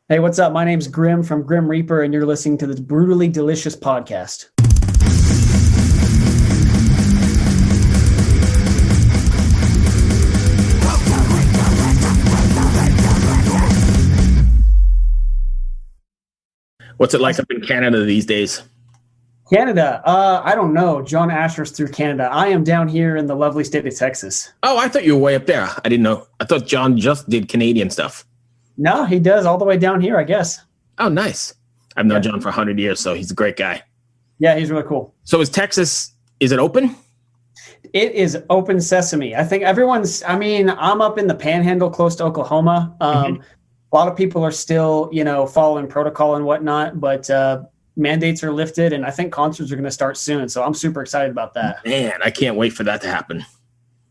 Hey, what's up? My name's Grimm from Grimmreaper, and you're listening to the Brutally Delicious podcast. What's it like up in Canada these days? Canada, I don't know. John Asher's through Canada. I am down here in the lovely state of Texas. Oh, I thought you were way up there. I didn't know. I thought John just did Canadian stuff. No, he does all the way down here, I guess. Oh, nice. I've known John for 100 years, so he's a great guy. Yeah, he's really cool. So is Texas, is it open? It is open sesame. I think I'm up in the panhandle close to Oklahoma. A lot of people are still, following protocol and whatnot, but mandates are lifted, and I think concerts are going to start soon. So I'm super excited about that. Man, I can't wait for that to happen.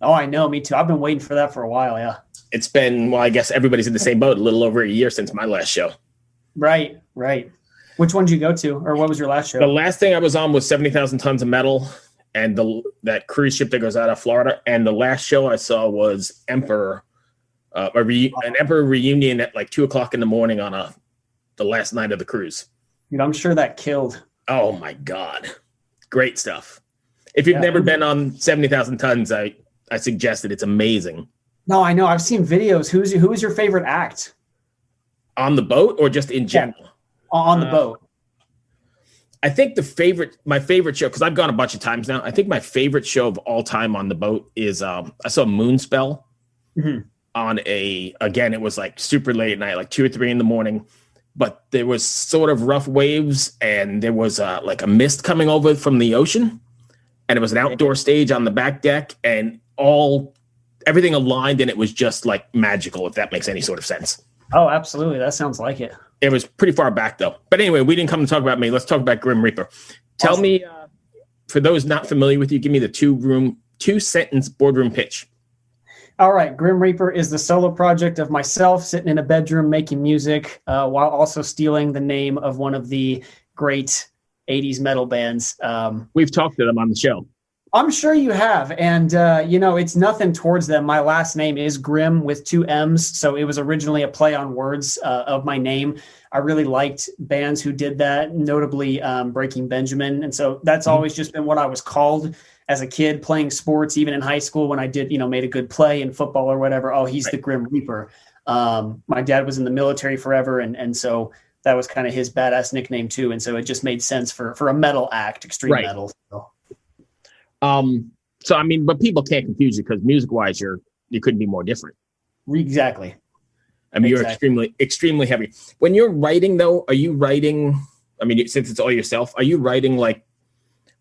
Oh, I know. Me too. I've been waiting for that for a while. Yeah. It's been, I guess everybody's in the same boat, a little over a year since my last show. Right. Which one did you go to, or what was your last show? The last thing I was on was 70,000 Tons of Metal and that cruise ship that goes out of Florida. And the last show I saw was Emperor, an Emperor reunion at like 2:00 in the morning on the last night of the cruise. Dude, I'm sure that killed. Oh my God. Great stuff. If you've never been on 70,000 Tons, I suggest it. It's amazing. No, I know. I've seen videos. Who is your favorite act? On the boat or just in general? Yeah. On the boat. I think my favorite show, because I've gone a bunch of times now, I think my favorite show of all time on the boat is I saw Moonspell on again, it was like super late at night, like 2 or 3 in the morning, but there was sort of rough waves and there was like a mist coming over from the ocean, and it was an outdoor stage on the back deck, and everything aligned, and it was just like magical, if that makes any sort of sense. Oh, absolutely. That sounds like it. It was pretty far back, though. But anyway, we didn't come to talk about me. Let's talk about Grimmreaper. Tell me, for those not familiar with you, give me the 2-sentence boardroom pitch. All right. Grimmreaper is the solo project of myself sitting in a bedroom making music while also stealing the name of one of the great 80s metal bands. We've talked to them on the show. I'm sure you have. And, it's nothing towards them. My last name is Grimm with 2 M's. So it was originally a play on words of my name. I really liked bands who did that, notably Breaking Benjamin. And so that's always just been what I was called as a kid playing sports, even in high school when I did, made a good play in football or whatever. Oh, he's the Grim Reaper. My dad was in the military forever. And so that was kind of his badass nickname too. And so it just made sense for a metal act, extreme metal. So. But people can't confuse you because music-wise, you couldn't be more different. Exactly. You're extremely heavy. When you're writing, though, are you writing? Since it's all yourself, are you writing like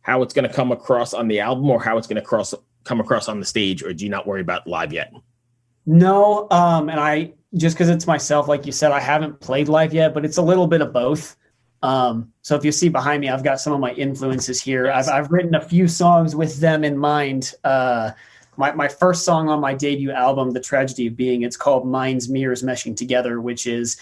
how it's going to come across on the album, or how it's going to come across on the stage, or do you not worry about live yet? No, and I just because it's myself, like you said, I haven't played live yet, but it's a little bit of both. So if you see behind me, I've got some of my influences here. Yes. I've written a few songs with them in mind. My first song on my debut album, The Tragedy of Being, it's called Minds, Mirrors Meshing Together, which is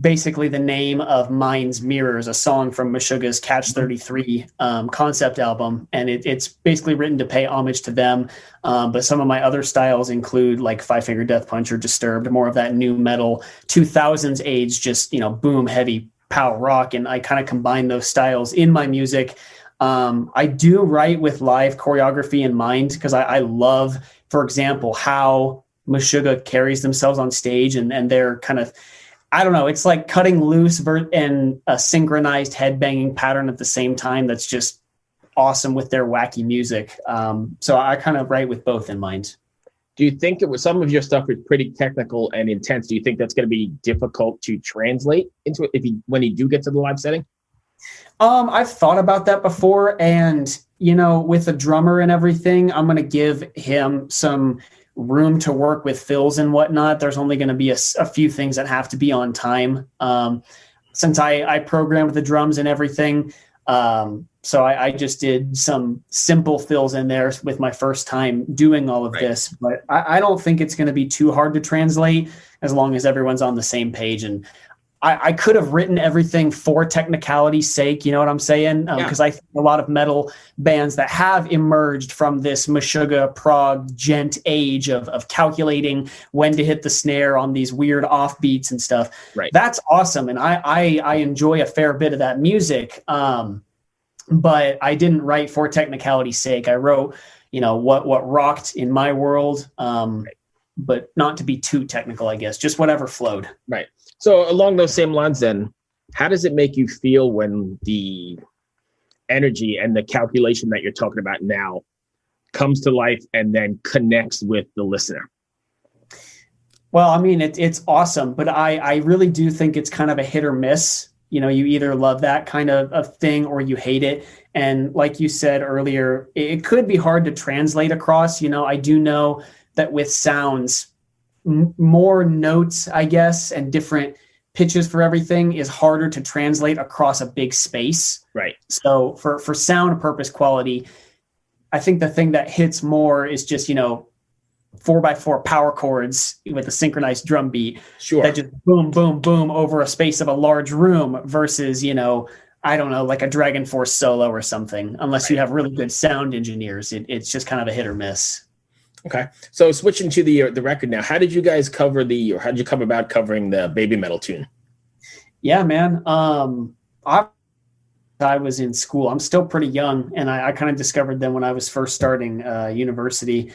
basically the name of Minds, Mirrors, a song from Meshuggah's Catch 33 concept album. And it's basically written to pay homage to them. But some of my other styles include like Five Finger Death Punch or Disturbed, more of that new metal 2000s age, just, boom, heavy power rock, and I kind of combine those styles in my music. I do write with live choreography in mind because I love, for example, how Meshuggah carries themselves on stage, and they're kind of, I don't know, it's like cutting loose and a synchronized headbanging pattern at the same time that's just awesome with their wacky music. So I kind of write with both in mind. Do you think some of your stuff is pretty technical and intense? Do you think that's going to be difficult to translate into it when you do get to the live setting? I've thought about that before, and with a drummer and everything, I'm going to give him some room to work with fills and whatnot. There's only going to be a few things that have to be on time. Since I programmed the drums and everything, so I just did some simple fills in there with my first time doing all of this, but I don't think it's going to be too hard to translate as long as everyone's on the same page. And I could have written everything for technicality's sake, you know what I'm saying? Because I think a lot of metal bands that have emerged from this Meshuggah prog gent age of calculating when to hit the snare on these weird offbeats and stuff. Right. That's awesome. And I enjoy a fair bit of that music. But I didn't write for technicality's sake. I wrote, what rocked in my world, but not to be too technical, I guess, just whatever flowed. Right. So along those same lines, then, how does it make you feel when the energy and the calculation that you're talking about now comes to life and then connects with the listener? Well, I mean, it's awesome, but I really do think it's kind of a hit or miss. You either love that kind of thing or you hate it. And like you said earlier, it could be hard to translate across. I do know that with sounds, more notes, I guess, and different pitches for everything is harder to translate across a big space. Right. So for sound purpose quality, I think the thing that hits more is just, 4x4 power chords with a synchronized drum beat. Sure. That just boom, boom, boom over a space of a large room versus, I don't know, like a Dragon Force solo or something, unless you have really good sound engineers. It's just kind of a hit or miss. Okay. So switching to the record now, how did you guys how did you come about covering the Baby Metal tune? Yeah, man. I was in school. I'm still pretty young, and I kind of discovered them when I was first starting university.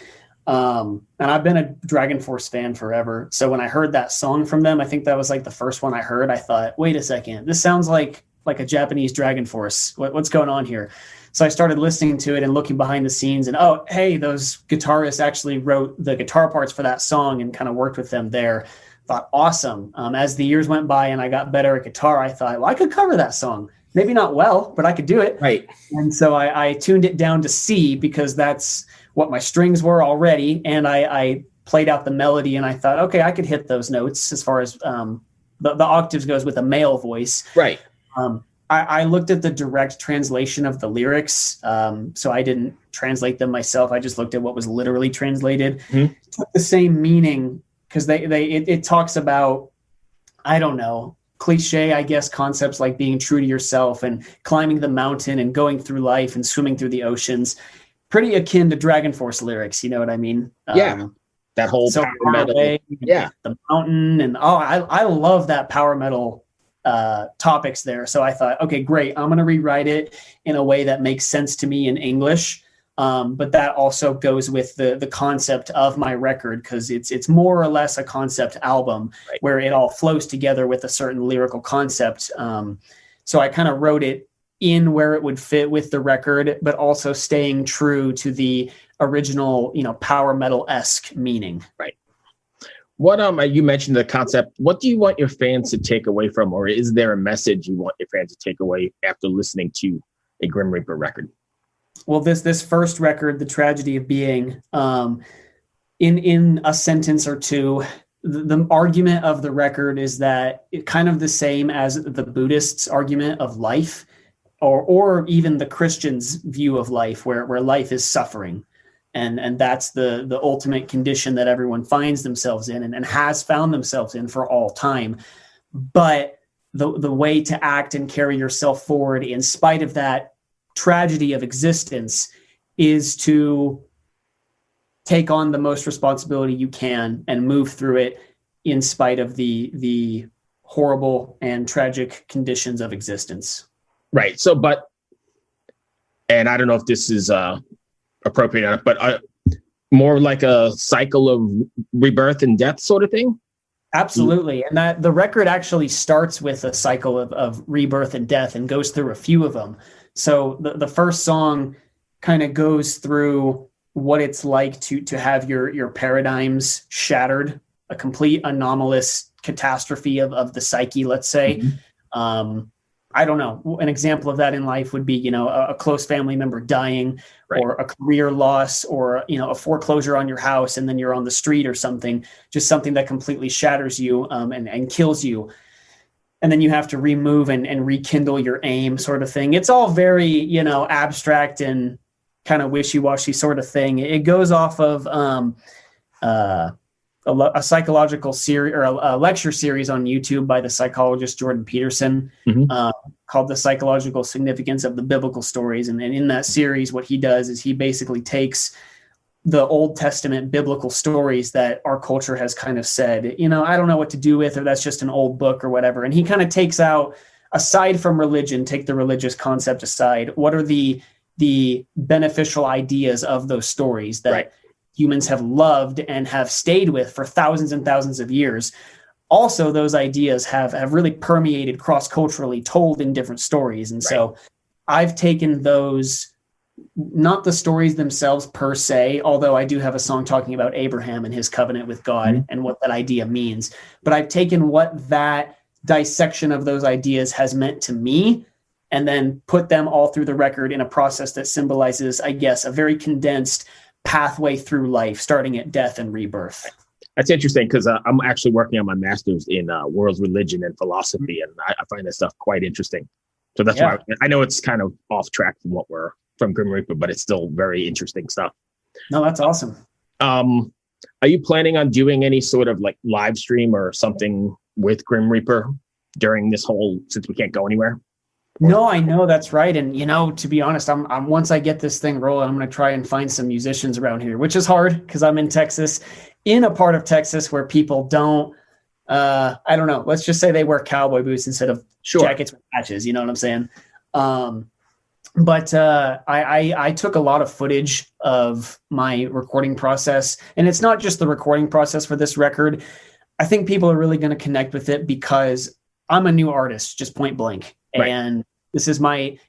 And I've been a Dragon Force fan forever. So when I heard that song from them, I think that was like the first one I heard. I thought, wait a second, this sounds like a Japanese Dragon Force. What's going on here? So I started listening to it and looking behind the scenes, and oh, hey, those guitarists actually wrote the guitar parts for that song and kind of worked with them there. Thought awesome. As the years went by and I got better at guitar, I thought, well, I could cover that song. Maybe not well, but I could do it. Right. And so I tuned it down to C because that's what my strings were already. And I played out the melody and I thought, okay, I could hit those notes as far as the octaves goes with a male voice. Right. I looked at the direct translation of the lyrics. So I didn't translate them myself. I just looked at what was literally translated. Mm-hmm. Took the same meaning because it talks about, I don't know, cliche, I guess, concepts like being true to yourself and climbing the mountain and going through life and swimming through the oceans. Pretty akin to Dragon Force lyrics. You know what I mean? Yeah. That whole so power metal. The mountain. And I love that power metal topics there. So I thought, okay, great. I'm going to rewrite it in a way that makes sense to me in English. But that also goes with the concept of my record because it's more or less a concept album where it all flows together with a certain lyrical concept. So I kind of wrote it in where it would fit with the record, but also staying true to the original, power metal-esque meaning. Right. What you mentioned the concept. What do you want your fans to take away from, or is there a message you want your fans to take away after listening to a Grimmreaper record? Well, this first record, The Tragedy of Being, in a sentence or two, the argument of the record is that it kind of the same as the Buddhists' argument of life, or even the Christians' view of life, where life is suffering. And that's the ultimate condition that everyone finds themselves in and has found themselves in for all time. But the way to act and carry yourself forward in spite of that tragedy of existence is to take on the most responsibility you can and move through it in spite of the horrible and tragic conditions of existence. Right. So, and I don't know if this is appropriate enough, but more like a cycle of rebirth and death sort of thing. Absolutely. And that the record actually starts with a cycle of rebirth and death and goes through a few of them. So the first song kind of goes through what it's like to have your paradigms shattered, a complete anomalous catastrophe of the psyche, let's say. Mm-hmm. I don't know. An example of that in life would be, a close family member dying, right, or a career loss, or, a foreclosure on your house and then you're on the street or something, just something that completely shatters you and kills you. And then you have to remove and rekindle your aim sort of thing. It's all very, abstract and kind of wishy-washy sort of thing. It goes off of a psychological series or a lecture series on YouTube by the psychologist Jordan Peterson, called The Psychological Significance of the Biblical Stories. And in that series, what he does is he basically takes the Old Testament biblical stories that our culture has kind of said, you know, I don't know what to do with, or that's just an old book or whatever. And he kind of takes out, aside from religion, take the religious concept aside, what are the beneficial ideas of those stories that humans have loved and have stayed with for thousands and thousands of years. Also, those ideas have really permeated cross-culturally, told in different stories. And so I've taken those, not the stories themselves per se, although I do have a song talking about Abraham and his covenant with God and what that idea means. But I've taken what that dissection of those ideas has meant to me and then put them all through the record in a process that symbolizes, I guess, a very condensed pathway through life, starting at death and rebirth. That's interesting because I'm actually working on my master's in world religion and philosophy, and I find that stuff quite interesting. So that's why I know it's kind of off track from Grimmreaper, but it's still very interesting stuff. No, that's awesome. Are you planning on doing any sort of like live stream or something with Grimmreaper during this whole, since we can't go anywhere? No, I know that's right. And, you know, to be honest, I'm once I get this thing rolling, I'm going to try and find some musicians around here, which is hard because I'm in Texas, in a part of Texas where people don't, I don't know, let's just say they wear cowboy boots instead of jackets with patches. You know what I'm saying? But I took a lot of footage of my recording process, and it's not just the recording process for this record. I think people are really going to connect with it because I'm a new artist, just point blank. And this is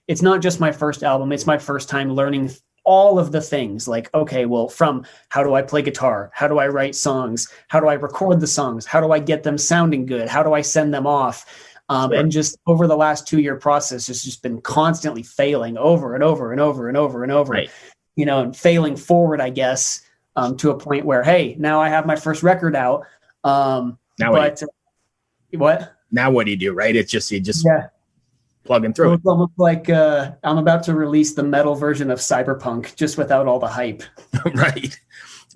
it's not just my first album. It's my first time learning all of the things, like, okay, well, from how do I play guitar? How do I write songs? How do I record the songs? How do I get them sounding good? How do I send them off? And just over the last 2-year process, it's just been constantly failing over and over and over and over and over, you know, and failing forward, I guess, to a point where, hey, now I have my first record out. What? Now what do you do, right? It's just, you just plugging through. It's almost like I'm about to release the metal version of Cyberpunk, just without all the hype. Right.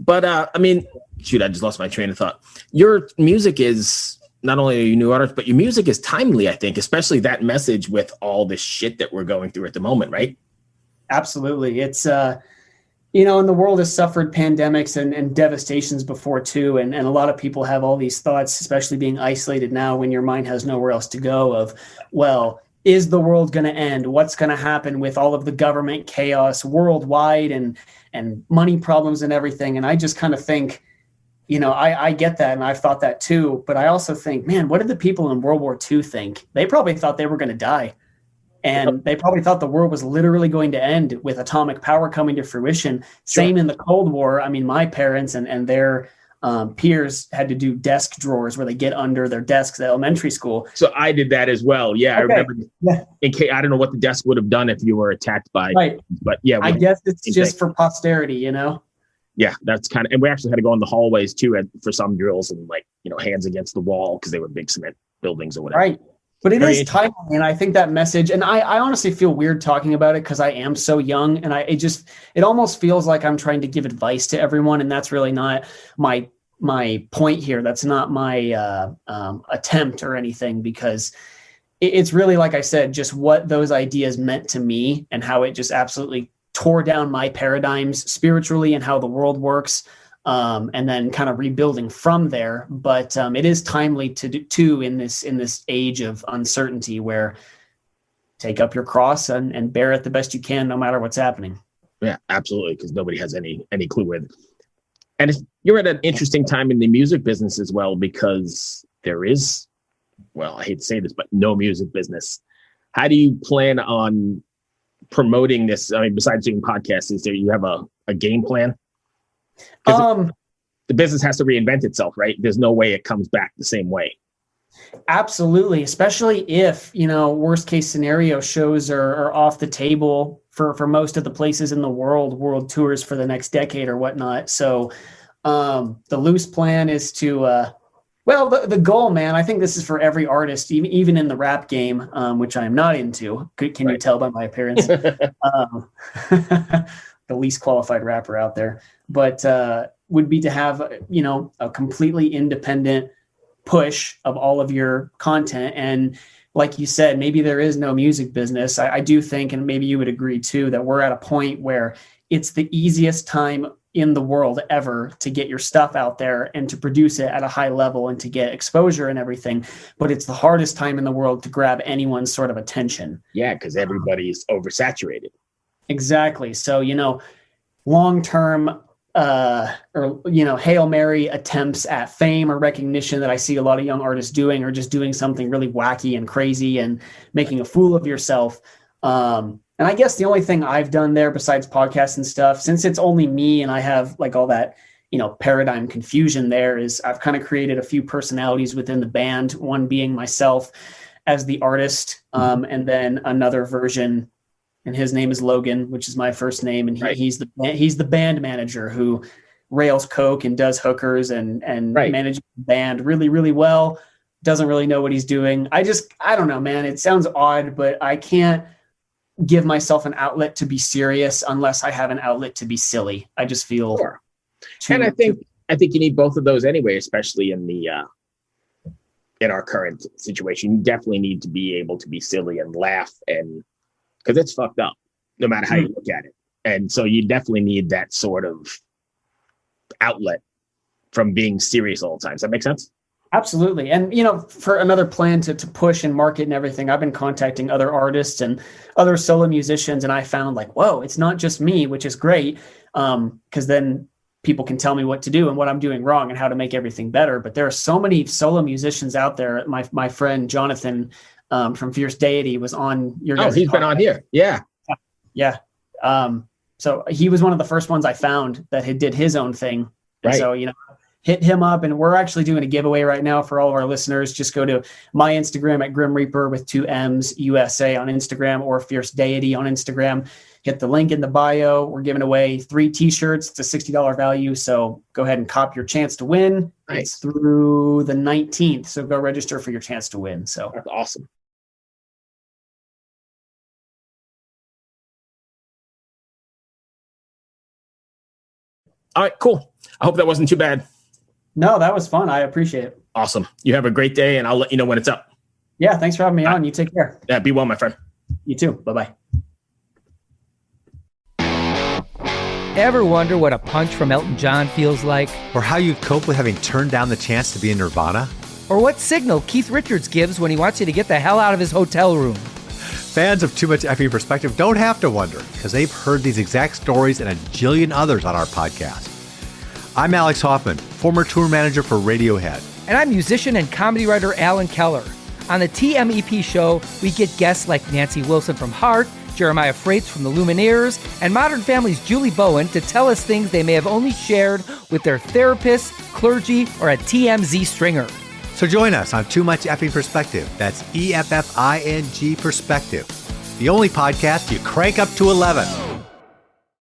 But I mean, shoot, I just lost my train of thought. Your music is, not only are you a new artist, but your music is timely, I think, especially that message with all this shit that we're going through at the moment, right? Absolutely. It's, you know, and the world has suffered pandemics and devastations before too. And a lot of people have all these thoughts, especially being isolated now when your mind has nowhere else to go, of, well, is the world going to end? What's going to happen with all of the government chaos worldwide and money problems and everything? And I just kind of think, you know, I get that, and I've thought that too. But I also think, man, what did the people in World War II think? They probably thought they were going to die. And they probably thought the world was literally going to end with atomic power coming to fruition. Same in the Cold War. I mean, my parents and their peers had to do desk drawers where they get under their desks at elementary school. So I did that as well. Yeah, okay. I remember. In case, I don't know what the desk would have done if you were attacked by. But yeah, I guess it's just for posterity, you know. Yeah, that's kind of, and we actually had to go in the hallways too for some drills and, like, you know, hands against the wall because they were big cement buildings or whatever. Right. But it is timely, and I think that message, and I honestly feel weird talking about it because I am so young, and it almost feels like I'm trying to give advice to everyone, and that's really not my point here. That's not my attempt or anything, because it's really, like I said, just what those ideas meant to me and how it just absolutely tore down my paradigms spiritually and how the world works. And then kind of rebuilding from there. But it is timely to in this age of uncertainty, where take up your cross and bear it the best you can, no matter what's happening. Yeah, absolutely. Because nobody has any clue with. And you're at an interesting time in the music business as well, because there is, well, I hate to say this, but no music business. How do you plan on promoting this? I mean, besides doing podcasts, is there, you have a game plan? The business has to reinvent itself, right? There's no way it comes back the same way. Absolutely. Especially if, you know, worst case scenario shows are off the table for most of the places in the world tours for the next decade or whatnot. So the loose plan is to, the goal, man, I think this is for every artist, even in the rap game, which I'm not into. Can you tell by my appearance? The least qualified rapper out there. But would be to have, a completely independent push of all of your content. And like you said, maybe there is no music business. I do think, and maybe you would agree too, that we're at a point where it's the easiest time in the world ever to get your stuff out there and to produce it at a high level and to get exposure and everything. But it's the hardest time in the world to grab anyone's sort of attention. Yeah, because everybody's oversaturated. Exactly. So, long-term Hail Mary attempts at fame or recognition that I see a lot of young artists doing, or just doing something really wacky and crazy and making a fool of yourself. And I guess the only thing I've done there besides podcasts and stuff, since it's only me and I have like all that, paradigm confusion there, is I've kind of created a few personalities within the band, one being myself as the artist, and then another version, and his name is Logan, which is my first name. And he's the band manager who rails coke and does hookers and manages the band really, really well. Doesn't really know what he's doing. I don't know, man. It sounds odd, but I can't give myself an outlet to be serious unless I have an outlet to be silly. I just feel sure. And I think you need both of those anyway, especially in our current situation. You definitely need to be able to be silly and laugh, and because it's fucked up no matter how you look at it. And so you definitely need that sort of outlet from being serious all the time. Does that make sense? Absolutely. And, for another plan to push and market and everything, I've been contacting other artists and other solo musicians, and I found like, whoa, it's not just me, which is great. Because then people can tell me what to do and what I'm doing wrong and how to make everything better. But there are so many solo musicians out there. My friend Jonathan from Fierce Deity was on your guys' he's podcast. Been on here. Yeah. Yeah. So he was one of the first ones I found that did his own thing. And so, hit him up, and we're actually doing a giveaway right now for all of our listeners. Just go to my Instagram at Grimmreaper with 2 M's USA on Instagram, or Fierce Deity on Instagram. Hit the link in the bio. We're giving away 3 t-shirts. It's a $60 value. So go ahead and cop your chance to win. Nice. It's through the 19th. So go register for your chance to win. So that's awesome. All right, cool. I hope that wasn't too bad. No, that was fun. I appreciate it. Awesome. You have a great day, and I'll let you know when it's up. Yeah, thanks for having me on. You take care. Yeah, be well, my friend. You too. Bye-bye. Ever wonder what a punch from Elton John feels like? Or how you'd cope with having turned down the chance to be in Nirvana? Or what signal Keith Richards gives when he wants you to get the hell out of his hotel room? Fans of Too Much Effing Perspective don't have to wonder, because they've heard these exact stories and a jillion others on our podcast. I'm Alex Hoffman, former tour manager for Radiohead. And I'm musician and comedy writer Alan Keller. On the TMEP show, we get guests like Nancy Wilson from Heart, Jeremiah Freites from the Lumineers, and Modern Family's Julie Bowen to tell us things they may have only shared with their therapist, clergy, or a TMZ stringer. So join us on Too Much Effing Perspective. That's EFFING Perspective. The only podcast you crank up to 11.